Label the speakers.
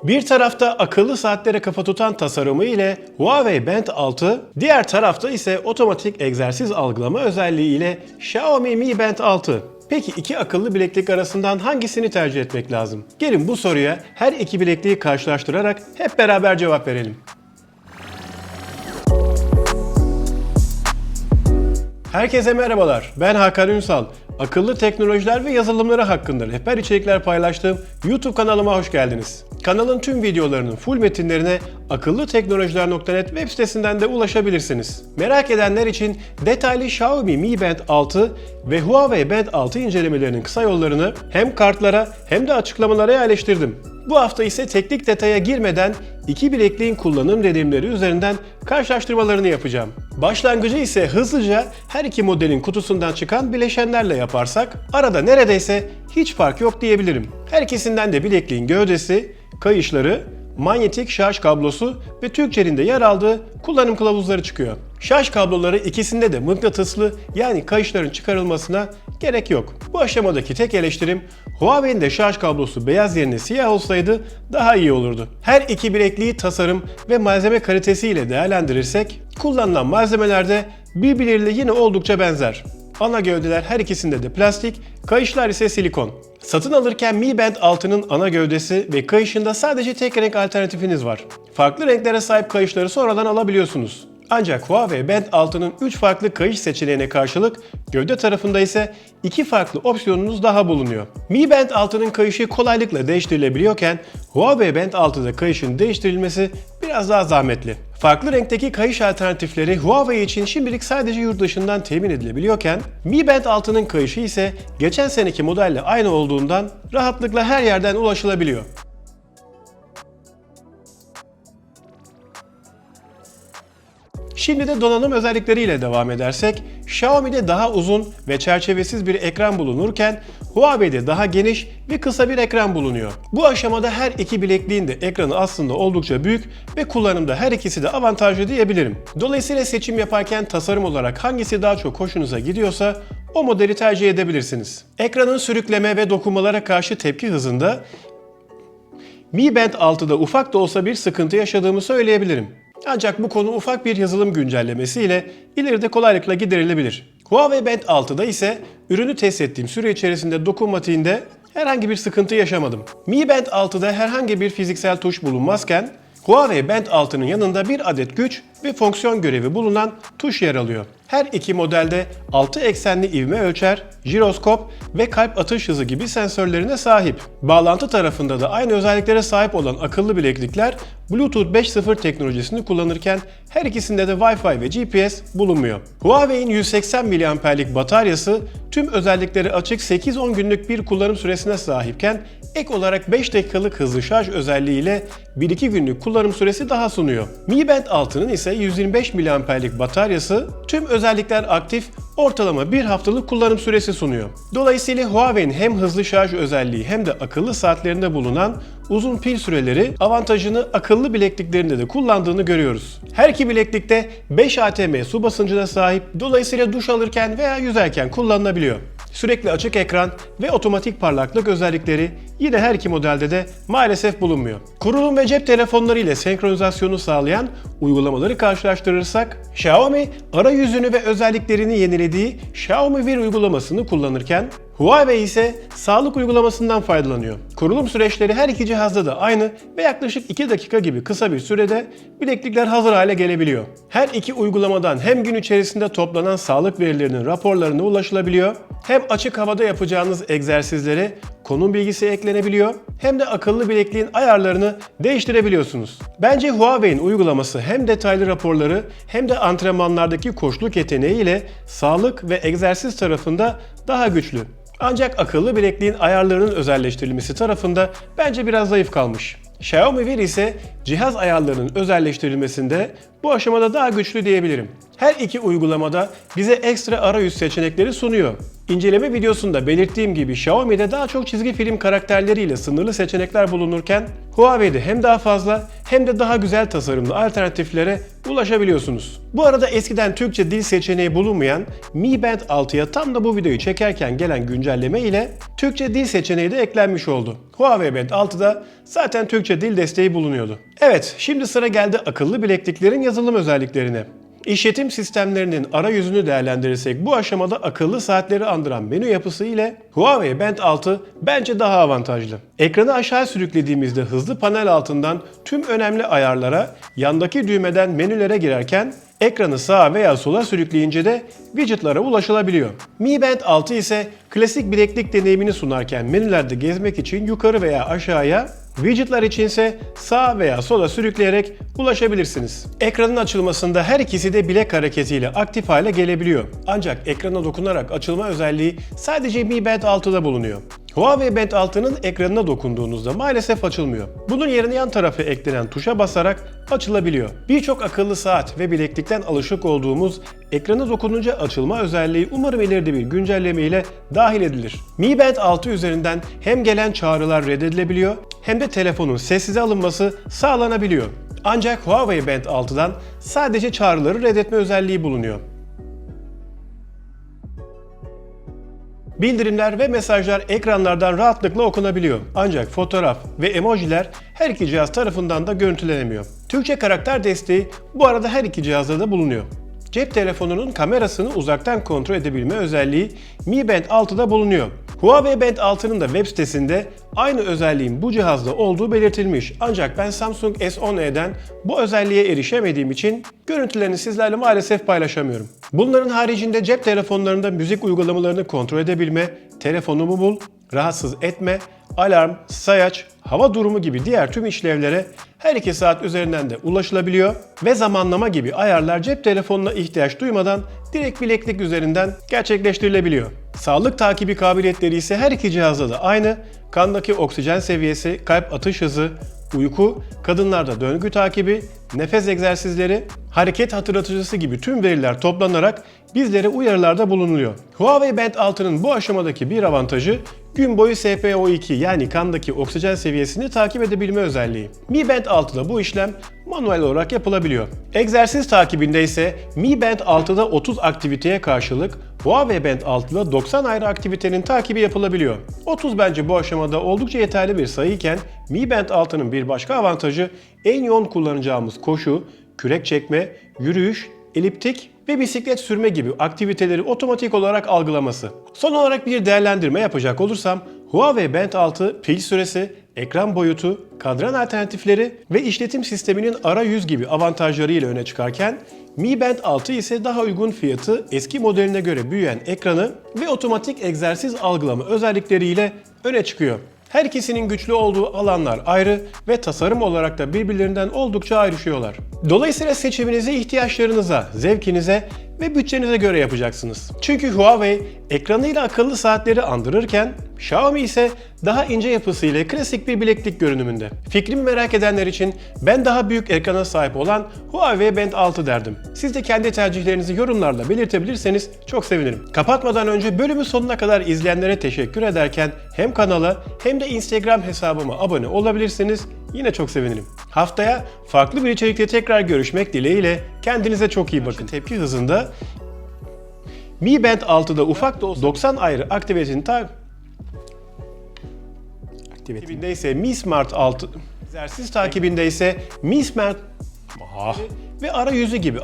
Speaker 1: Bir tarafta akıllı saatlere kafa tutan tasarımı ile Huawei Band 6, diğer tarafta ise otomatik egzersiz algılama özelliği ile Xiaomi Mi Band 6. Peki iki akıllı bileklik arasından hangisini tercih etmek lazım? Gelin bu soruya her iki bilekliği karşılaştırarak hep beraber cevap verelim. Herkese merhabalar, ben Hakan Ünsal. Akıllı teknolojiler ve yazılımları hakkında rehber içerikler paylaştığım YouTube kanalıma hoş geldiniz. Kanalın tüm videolarının full metinlerine akıllıteknolojiler.net web sitesinden de ulaşabilirsiniz. Merak edenler için detaylı Xiaomi Mi Band 6 ve Huawei Band 6 incelemelerinin kısa yollarını hem kartlara hem de açıklamalara yerleştirdim. Bu hafta ise teknik detaya girmeden iki bilekliğin kullanım deneyimleri üzerinden karşılaştırmalarını yapacağım. Başlangıcı ise hızlıca her iki modelin kutusundan çıkan bileşenlerle yaparsak arada neredeyse hiç fark yok diyebilirim. Her ikisinden de bilekliğin gövdesi, kayışları, manyetik şarj kablosu ve Türkcell'in de yer aldığı kullanım kılavuzları çıkıyor. Şarj kabloları ikisinde de mıknatıslı, yani kayışların çıkarılmasına gerek yok. Bu aşamadaki tek eleştirim Huawei'nin de şarj kablosu beyaz yerine siyah olsaydı daha iyi olurdu. Her iki bilekliği tasarım ve malzeme kalitesiyle değerlendirirsek kullanılan malzemelerde birbirleriyle yine oldukça benzer. Ana gövdeler her ikisinde de plastik, kayışlar ise silikon. Satın alırken Mi Band 6'nın ana gövdesi ve kayışında sadece tek renk alternatifiniz var. Farklı renklere sahip kayışları sonradan alabiliyorsunuz. Ancak Huawei Band 6'nın 3 farklı kayış seçeneğine karşılık gövde tarafında ise 2 farklı opsiyonunuz daha bulunuyor. Mi Band 6'nın kayışı kolaylıkla değiştirilebiliyorken Huawei Band 6'da kayışın değiştirilmesi biraz daha zahmetli. Farklı renkteki kayış alternatifleri Huawei için şimdilik sadece yurt dışından temin edilebiliyorken Mi Band 6'nın kayışı ise geçen seneki modelle aynı olduğundan rahatlıkla her yerden ulaşılabiliyor. Şimdi de donanım özellikleriyle devam edersek, Xiaomi'de daha uzun ve çerçevesiz bir ekran bulunurken Huawei'de daha geniş ve kısa bir ekran bulunuyor. Bu aşamada her iki bilekliğin de ekranı aslında oldukça büyük ve kullanımda her ikisi de avantajlı diyebilirim. Dolayısıyla seçim yaparken tasarım olarak hangisi daha çok hoşunuza gidiyorsa o modeli tercih edebilirsiniz. Ekranın sürükleme ve dokunmalara karşı tepki hızında Mi Band 6'da ufak da olsa bir sıkıntı yaşadığımı söyleyebilirim. Ancak bu konu ufak bir yazılım güncellemesiyle ileride kolaylıkla giderilebilir. Huawei Band 6'da ise ürünü test ettiğim süre içerisinde dokunmatiğinde herhangi bir sıkıntı yaşamadım. Mi Band 6'da herhangi bir fiziksel tuş bulunmazken Huawei Band 6'nın yanında bir adet güç ve fonksiyon görevi bulunan tuş yer alıyor. Her iki modelde 6 eksenli ivme ölçer, jiroskop ve kalp atış hızı gibi sensörlerine sahip. Bağlantı tarafında da aynı özelliklere sahip olan akıllı bileklikler Bluetooth 5.0 teknolojisini kullanırken her ikisinde de Wi-Fi ve GPS bulunmuyor. Huawei'in 180 mAh'lik bataryası tüm özellikleri açık 8-10 günlük bir kullanım süresine sahipken ek olarak 5 dakikalık hızlı şarj özelliğiyle 1-2 günlük kullanım süresi daha sunuyor. Mi Band 6'nın ise 125 mAh'lik bataryası tüm özellikler aktif, ortalama bir haftalık kullanım süresi sunuyor. Dolayısıyla Huawei'nin hem hızlı şarj özelliği hem de akıllı saatlerinde bulunan uzun pil süreleri avantajını akıllı bilekliklerinde de kullandığını görüyoruz. Her iki bileklikte 5 atm su basıncına sahip, dolayısıyla duş alırken veya yüzerken kullanılabiliyor. Sürekli açık ekran ve otomatik parlaklık özellikleri yine her iki modelde de maalesef bulunmuyor. Kurulum ve cep telefonları ile senkronizasyonu sağlayan uygulamaları karşılaştırırsak, Xiaomi arayüzünü ve özelliklerini yenilediği Xiaomi Wear uygulamasını kullanırken Huawei ise sağlık uygulamasından faydalanıyor. Kurulum süreçleri her iki cihazda da aynı ve yaklaşık 2 dakika gibi kısa bir sürede bileklikler hazır hale gelebiliyor. Her iki uygulamadan hem gün içerisinde toplanan sağlık verilerinin raporlarına ulaşılabiliyor, hem açık havada yapacağınız egzersizlere konum bilgisi eklenebiliyor, hem de akıllı bilekliğin ayarlarını değiştirebiliyorsunuz. Bence Huawei'in uygulaması hem detaylı raporları hem de antrenmanlardaki koçluk yeteneğiyle sağlık ve egzersiz tarafında daha güçlü. Ancak akıllı bilekliğin ayarlarının özelleştirilmesi tarafında bence biraz zayıf kalmış. Xiaomi Wear ise cihaz ayarlarının özelleştirilmesinde bu aşamada daha güçlü diyebilirim. Her iki uygulamada bize ekstra arayüz seçenekleri sunuyor. İnceleme videosunda belirttiğim gibi Xiaomi'de daha çok çizgi film karakterleriyle sınırlı seçenekler bulunurken Huawei'de hem daha fazla hem de daha güzel tasarımlı alternatiflere ulaşabiliyorsunuz. Bu arada eskiden Türkçe dil seçeneği bulunmayan Mi Band 6'ya tam da bu videoyu çekerken gelen güncelleme ile Türkçe dil seçeneği de eklenmiş oldu. Huawei Band 6'da zaten Türkçe dil desteği bulunuyordu. Evet, şimdi sıra geldi akıllı bilekliklerin yazılım özelliklerine. İşletim sistemlerinin arayüzünü değerlendirirsek bu aşamada akıllı saatleri andıran menü yapısı ile Huawei Band 6 bence daha avantajlı. Ekranı aşağı sürüklediğimizde hızlı panel altından tüm önemli ayarlara, yandaki düğmeden menülere girerken ekranı sağa veya sola sürükleyince de widgetlara ulaşılabiliyor. Mi Band 6 ise klasik bileklik deneyimini sunarken menülerde gezmek için yukarı veya aşağıya, widgetlar içinse sağa veya sola sürükleyerek ulaşabilirsiniz. Ekranın açılmasında her ikisi de bilek hareketiyle aktif hale gelebiliyor. Ancak ekrana dokunarak açılma özelliği sadece Mi Band 6'da bulunuyor. Huawei Band 6'nın ekranına dokunduğunuzda maalesef açılmıyor. Bunun yerine yan tarafa eklenen tuşa basarak açılabiliyor. Birçok akıllı saat ve bileklikten alışık olduğumuz ekrana dokununca açılma özelliği umarım ileride bir güncelleme ile dahil edilir. Mi Band 6 üzerinden hem gelen çağrılar reddedilebiliyor hem de telefonun sessize alınması sağlanabiliyor. Ancak Huawei Band 6'dan sadece çağrıları reddetme özelliği bulunuyor. Bildirimler ve mesajlar ekranlardan rahatlıkla okunabiliyor. Ancak fotoğraf ve emojiler her iki cihaz tarafından da görüntülenemiyor. Türkçe karakter desteği bu arada her iki cihazda da bulunuyor. Cep telefonunun kamerasını uzaktan kontrol edebilme özelliği Mi Band 6'da bulunuyor. Huawei Band 6'nın da web sitesinde aynı özelliğin bu cihazda olduğu belirtilmiş. Ancak ben Samsung S10e'den bu özelliğe erişemediğim için görüntülerini sizlerle maalesef paylaşamıyorum. Bunların haricinde cep telefonlarında müzik uygulamalarını kontrol edebilme, telefonumu bul, rahatsız etme, alarm, sayaç, hava durumu gibi diğer tüm işlevlere her 2 saat üzerinden de ulaşılabiliyor ve zamanlama gibi ayarlar cep telefonuna ihtiyaç duymadan direkt bileklik üzerinden gerçekleştirilebiliyor. Sağlık takibi kabiliyetleri ise her iki cihazda da aynı. Kandaki oksijen seviyesi, kalp atış hızı, uyku, kadınlarda döngü takibi, nefes egzersizleri, hareket hatırlatıcısı gibi tüm veriler toplanarak bizlere uyarılarda bulunuyor. Huawei Band 6'nın bu aşamadaki bir avantajı gün boyu SpO2 yani kandaki oksijen seviyesini takip edebilme özelliği. Mi Band 6'da bu işlem manuel olarak yapılabiliyor. Egzersiz takibinde ise Mi Band 6'da 30 aktiviteye karşılık Huawei Band 6'da 90 ayrı aktivitenin takibi yapılabiliyor. 30 bence bu aşamada oldukça yeterli bir sayıyken Mi Band 6'nın bir başka avantajı en yoğun kullanacağımız koşu, kürek çekme, yürüyüş, eliptik ve bisiklet sürme gibi aktiviteleri otomatik olarak algılaması. Son olarak bir değerlendirme yapacak olursam Huawei Band 6 pil süresi, ekran boyutu, kadran alternatifleri ve işletim sisteminin arayüz gibi avantajları ile öne çıkarken Mi Band 6 ise daha uygun fiyatı, eski modeline göre büyüyen ekranı ve otomatik egzersiz algılama özellikleriyle öne çıkıyor. Her ikisinin güçlü olduğu alanlar ayrı ve tasarım olarak da birbirlerinden oldukça ayrışıyorlar. Dolayısıyla seçiminizi ihtiyaçlarınıza, zevkinize ve bütçenize göre yapacaksınız. Çünkü Huawei ekranıyla akıllı saatleri andırırken Xiaomi ise daha ince yapısıyla klasik bir bileklik görünümünde. Fikrimi merak edenler için ben daha büyük ekrana sahip olan Huawei Band 6 derdim. Siz de kendi tercihlerinizi yorumlarla belirtebilirseniz çok sevinirim. Kapatmadan önce bölümün sonuna kadar izleyenlere teşekkür ederken hem kanala hem de Instagram hesabıma abone olabilirsiniz. Yine çok sevinirim. Haftaya farklı bir içerikte tekrar görüşmek dileğiyle kendinize çok iyi bakın. Tepki hızında Mi Band 6'da ufak da olsa 90 ayrı aktivitenin takibinde ise Mi Smart 6 egzersiz takibinde ise Mi Smart ve arayüzü gibi